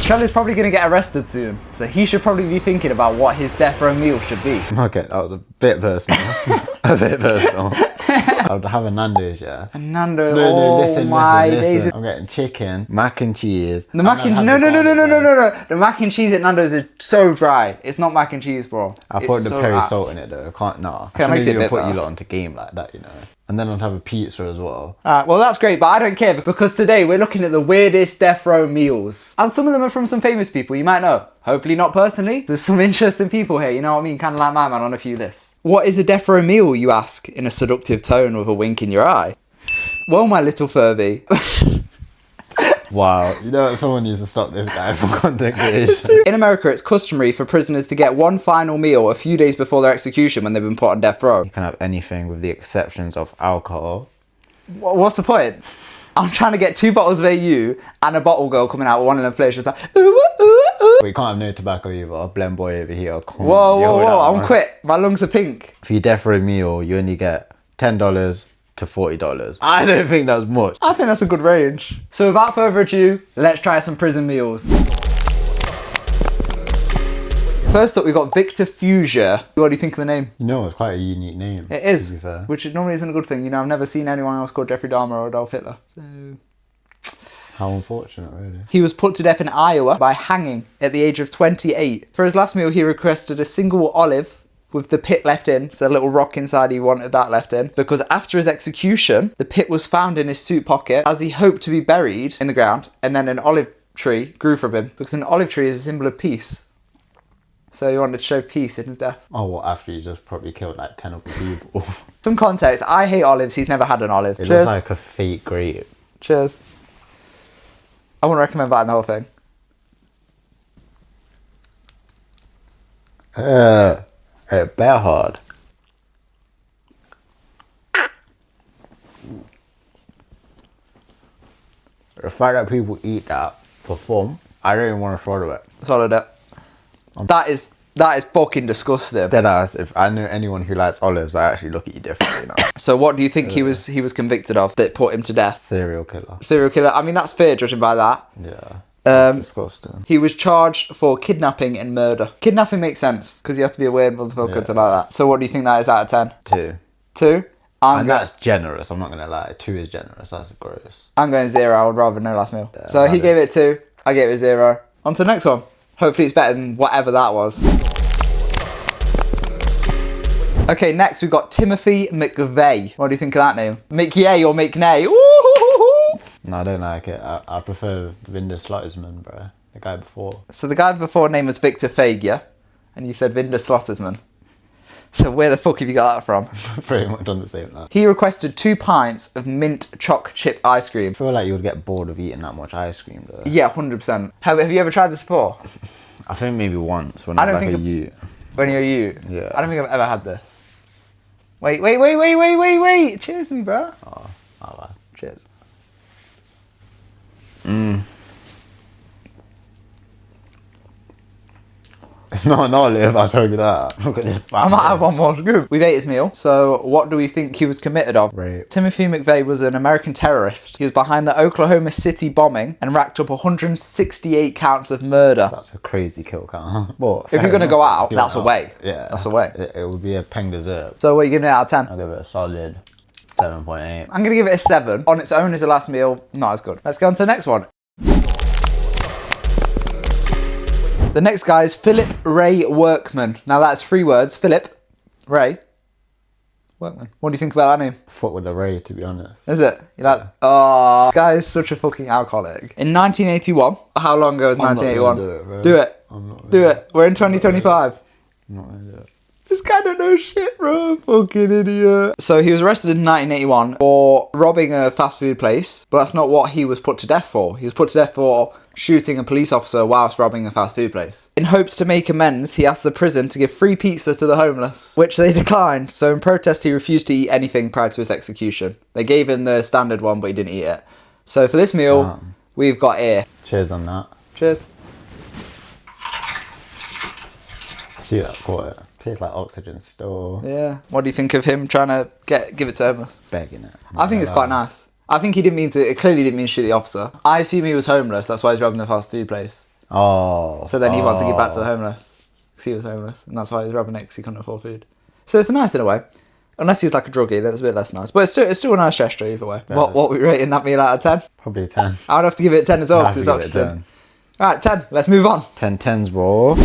Trevor's probably going to get arrested soon, so he should probably be thinking about what his death row meal should be. Okay, that was a bit personal. A bit personal. I would have a Nando's, yeah. A Nando's, Listen. days. I'm getting chicken, mac and cheese. The mac and no. The mac and cheese at Nando's is so dry. It's not mac and cheese, bro. I put the peri salt in it though. I can't, nah. Okay, that makes it a bit put better. you lot onto game like that, you know. And then I'd have a pizza as well. Alright, well that's great, but I don't care because today we're looking at the weirdest death row meals. And some of them are from some famous people you might know. Hopefully not personally. There's some interesting people here, you know what I mean? Kind of like my man on a few lists. What is a death row meal, you ask, in a seductive tone with a wink in your eye? Well, my little Furby. Wow, you know what? Someone needs to stop this guy from content creation. In America, it's customary for prisoners to get one final meal a few days before their execution when they've been put on death row. You can have anything with the exceptions of alcohol. What's the point? I'm trying to get 2 bottles of AU and a bottle girl coming out with one of them flavors just like, ooh, ooh, ooh. We can't have no tobacco either. Blend boy over here. Whoa, I'm quit. My lungs are pink. For your death row meal, you only get $10 to $40. I don't think that's much. I think that's a good range. So without further ado, let's try some prison meals. First up, we've got Victor Fuchsia. What do you think of the name? You know, it's quite a unique name. It is, to be fair. which normally isn't a good thing. You know, I've never seen anyone else called Jeffrey Dahmer or Adolf Hitler. So How unfortunate, really. he was put to death in Iowa by hanging at the age of 28. For his last meal, he requested a single olive with the pit left in, so a little rock inside, he wanted that left in, because after his execution, the pit was found in his suit pocket as he hoped to be buried in the ground, and then an olive tree grew from him, because an olive tree is a symbol of peace. So he wanted to show peace in his death. Oh, well, after he just probably killed like 10 other people. Some context, I hate olives, he's never had an olive. It Cheers. looks like a fake grape. Cheers. I wouldn't recommend buying the whole thing. It's bare hard. The fact that people eat that for fun, I don't even want to swallow it. Solid it. That is fucking disgusting. Deadass, if I know anyone who likes olives, I actually look at you differently now. So what do you think he was convicted of that put him to death? Serial killer. Serial killer. I mean, that's fair judging by that. Yeah. That's disgusting. He was charged for kidnapping and murder. Kidnapping makes sense because you have to be a weird motherfucker to like that. So what do you think that is out of 10? 2. 2? And that's generous, I'm not going to lie. 2 is generous, that's gross. I'm going 0. I would rather no last meal. Yeah, so he gave it 2. I gave it 0. On to the next one. Hopefully it's better than whatever that was. Okay, next we've got Timothy McVeigh. What do you think of that name? McYay or McNay? Ooh! No, I don't like it. I prefer Vinder Slottersman, bro. The guy before. So the guy before name was Victor Fage, yeah? And you said Vinder Slottersman. So where the fuck have you got that from? Pretty much on the same line. He requested 2 pints of mint choc chip ice cream. I feel like you would get bored of eating that much ice cream, though. Yeah, 100%. Have you ever tried this before? I think maybe once when I was like a youth. When you're a youth? Yeah. I don't think I've ever had this. Wait. Cheers me, bro. Oh, alright. Cheers. It's not an olive, I'll tell you that. Look at this. I might have one more scoop. We've ate his meal. So what do we think he was committed of? Rape. Timothy McVeigh was an American terrorist. He was behind the Oklahoma City bombing and racked up 168 counts of murder. That's a crazy kill count. But If you're going to go out, that's a way. Yeah. That's a way. It would be a peng dessert. So what are you giving it out of 10? I'll give it a solid 7.8. I'm going to give it a 7. On its own as a last meal, not as good. Let's go on to the next one. The next guy is Philip Ray Workman. Now that's 3 words. Philip Ray Workman. What do you think about that name? Fuck with the Ray, to be honest. Is it? You're like, oh, this guy is such a fucking alcoholic. In 1981, how long ago was 1981? Do it. I'm not Do it. We're in 2025. I'm not gonna do it. This guy don't know shit, bro. Fucking idiot. So he was arrested in 1981 for robbing a fast food place, but that's not what he was put to death for. He was put to death for shooting a police officer whilst robbing a fast food place. In hopes to make amends, he asked the prison to give free pizza to the homeless, which they declined. So in protest, he refused to eat anything prior to his execution. They gave him the standard one, but he didn't eat it. So for this meal, we've got here. Cheers on that. Cheers. See, that's quiet. Tastes like oxygen still. Yeah. What do you think of him trying to give it to homeless? Begging it. I think it's quite nice. I think he didn't mean to, it clearly didn't mean to shoot the officer. I assume he was homeless, that's why he's robbing the fast food place. Oh. So then he wants to give back to the homeless. Because he was homeless. And that's why he was robbing it, because he couldn't afford food. So it's nice in a way. Unless he was like a druggie, then it's a bit less nice. But it's still a nice gesture either way. Yeah. What we rating that meal out of 10? Probably 10. I'd have to give it a 10 as well, I have because to it's give it a oxygen. 10. Alright, 10. Let's move on. 10 tens, bro.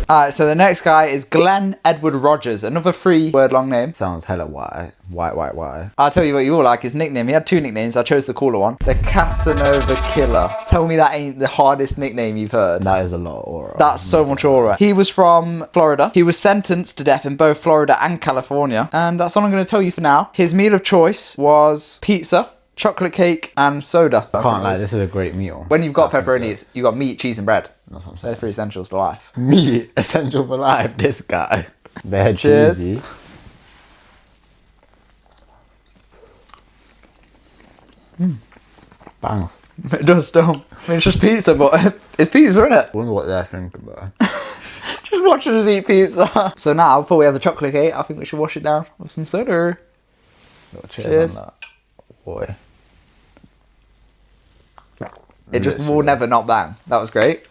Alright, so the next guy is Glenn Edward Rogers. Another 3-word long name. Sounds hella white. White. I'll tell you what you all like, his nickname. He had 2 nicknames. I chose the cooler one. The Casanova Killer. Tell me that ain't the hardest nickname you've heard. That is a lot of aura. That's so much aura. He was from Florida. He was sentenced to death in both Florida and California. And that's all I'm going to tell you for now. His meal of choice was pizza, chocolate cake, and soda. I can't lie, this is a great meal. When you've got pepperonis, you've got meat, cheese, and bread. That's what I'm They're saying. 3 essentials to life. Meat, essential for life, this guy. They're Cheers. cheesy. Bang. It does still. I mean, it's just pizza, but it's pizza, isn't it? I wonder what they're thinking about. Just watching us eat pizza. So now, before we have the chocolate cake, I think we should wash it down with some soda. Little Cheers. on that. Boy. It just Literally. will never not bang. That was great.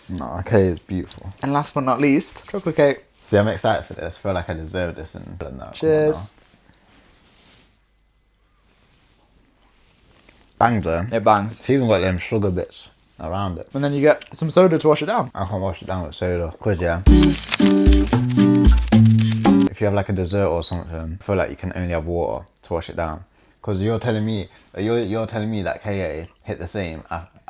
No, okay, it's beautiful. And last but not least, chocolate cake. See, I'm excited for this. I feel like I deserve this and no, come on Cheers. now. Bangs though. It bangs. It's even got them sugar bits around it. And then you get some soda to wash it down. I can't wash it down with soda. Cause yeah. If you have like a dessert or something, I feel like you can only have water to wash it down. Cause you're telling me that KA hit the same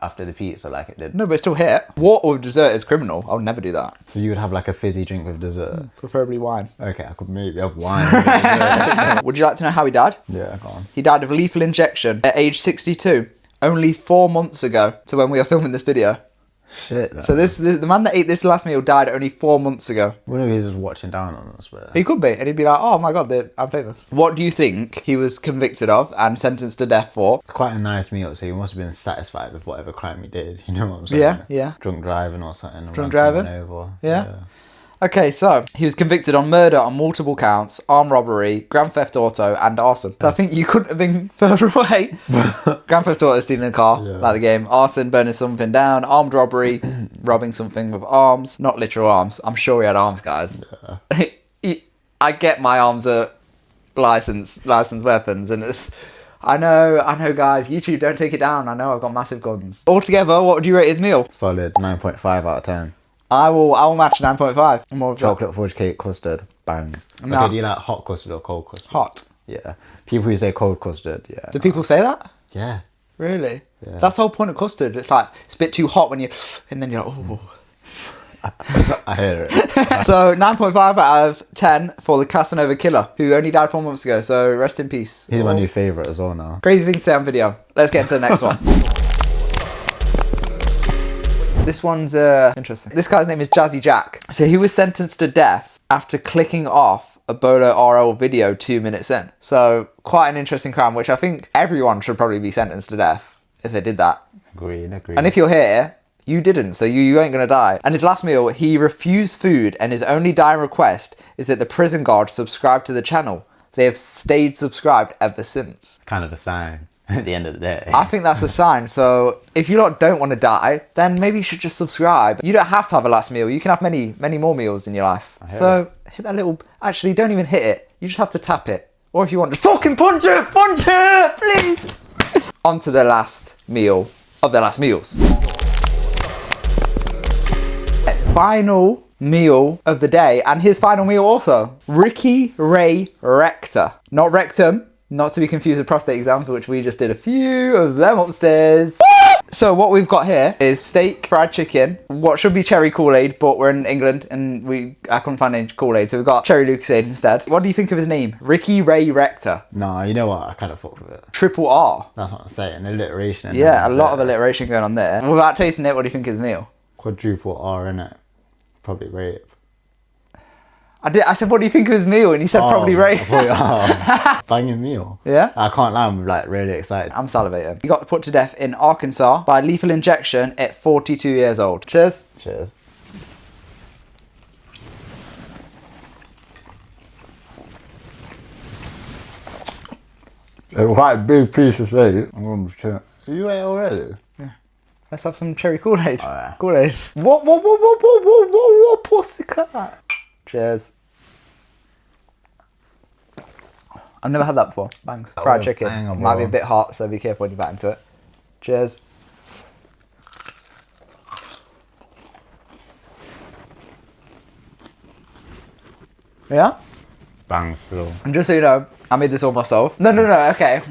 after the pizza like it did. No, but it still hit. Water with dessert is criminal. I would never do that. So you would have like a fizzy drink with dessert. Preferably wine. Okay, I could maybe have wine with dessert. Would you like to know how he died? Yeah, go on. He died of lethal injection at age 62, only 4 months ago to when we are filming this video. Shit. Man. So the man that ate this last meal died only 4 months ago. What if he was just watching down on us? But He could be, and he'd be like, oh my god, I'm famous. What do you think he was convicted of and sentenced to death for? it's quite a nice meal, so he must have been satisfied with whatever crime he did. You know what I'm saying? Yeah. Drunk driving or something. Drunk ran someone driving? Over. Yeah. Okay, so he was convicted on murder on multiple counts, armed robbery, grand theft auto, and arson. So I think you couldn't have been further away. Grand theft auto, stealing a car, like the game. Arson, burning something down. Armed robbery, robbing something with arms. Not literal arms. I'm sure he had arms, guys. I get my arms are licensed weapons, and it's... I know, guys. YouTube, don't take it down. I know I've got massive guns. Altogether, what would you rate his meal? Solid 9.5 out of 10. I will match 9.5. More of that. Chocolate fudge cake custard, bang. No. Okay, do you like hot custard or cold custard? Hot. Yeah. People who say cold custard, yeah. Do people say that? Yeah. Really? Yeah. That's the whole point of custard. It's like, it's a bit too hot when you... And then you're like, oh. I hear it. So, 9.5 out of 10 for the Casanova Killer, who only died 4 months ago. So, rest in peace. He's my new favourite as well now. Crazy thing to say on video. Let's get into the next one. This one's interesting. This guy's name is Jazzy Jack. So he was sentenced to death after clicking off a Bolo RL video 2 minutes in. So quite an interesting crime, which I think everyone should probably be sentenced to death if they did that. Agreed. And if you're here, you didn't, so you ain't gonna die. And his last meal, he refused food, and his only dying request is that the prison guard subscribe to the channel. They have stayed subscribed ever since. kind of a sign at the end of the day. I think that's a sign. So if you lot don't want to die, then maybe you should just subscribe. You don't have to have a last meal. You can have many more meals in your life. So hit that little... Actually, don't even hit it. You just have to tap it. Or if you want to fucking punch it, please. On to the last meal of the last meals. Final meal of the day, and his final meal also. Ricky Ray Rector. Not rectum. Not to be confused with prostate exam, for which we just did a few of them upstairs. So what we've got here is steak, fried chicken, what should be cherry Kool-Aid, but we're in England and I couldn't find any Kool-Aid, so we've got cherry Lucasade instead. What do you think of his name? Ricky Ray Rector. Nah, you know what? I kind of fucked with it. Triple R. That's what I'm saying. Alliteration. and Yeah, a everything. lot of alliteration going on there. Without tasting it, what do you think of his meal? Quadruple R in it. Probably rape. I said, what do you think of his meal? And he said, probably rape. Banging meal. Yeah? I can't lie, I'm like really excited. I'm salivating. He got put to death in Arkansas by lethal injection at 42 years old. Cheers. Cheers. A quite big piece of steak. I'm going to check. So you ate already? Yeah. Let's have some cherry Kool-Aid. Alright. Kool-Aid. What, pussycat. Cheers. I've never had that before. Bangs. Fried chicken. Bang, Might be a bit hot, so be careful when you bite into it. Cheers. Yeah? Bang, bro. And just so you know, I made this all myself. No, okay.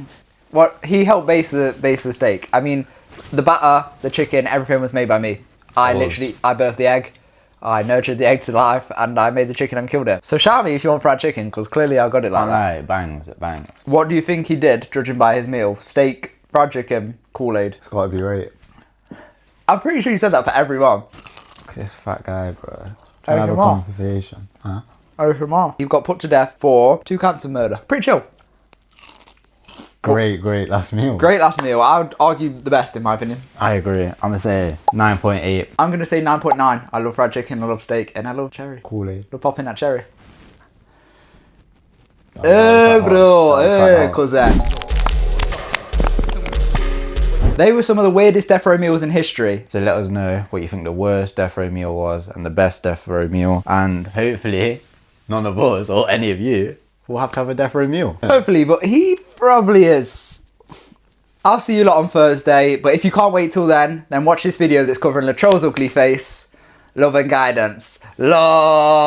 What he helped base the steak. I mean, the batter, the chicken, everything was made by me. I birthed the egg, I nurtured the egg to life, and I made the chicken and killed it. So shout me if you want fried chicken, because clearly I got it like that. It bangs, it bangs. What do you think he did, judging by his meal? Steak, fried chicken, Kool-Aid. It's gotta be right. I'm pretty sure you said that for everyone. This fat guy, bro. Trying to have a conversation. Huh? You've got put to death for 2 counts of murder. Pretty chill. Great last meal. Great last meal. I would argue the best in my opinion. I agree. I'm gonna say 9.8. I'm gonna say 9.9. I love fried chicken, I love steak, and I love cherry. Kool-Aid. Love popping that cherry. Bro. Cause they were some of the weirdest death row meals in history. So let us know what you think the worst death row meal was and the best death row meal. And hopefully, none of us or any of you will have to have a death row meal. Hopefully, but he probably is. I'll see you lot on Thursday, but if you can't wait till then watch this video that's covering Latrell's ugly face. Love and guidance. Love.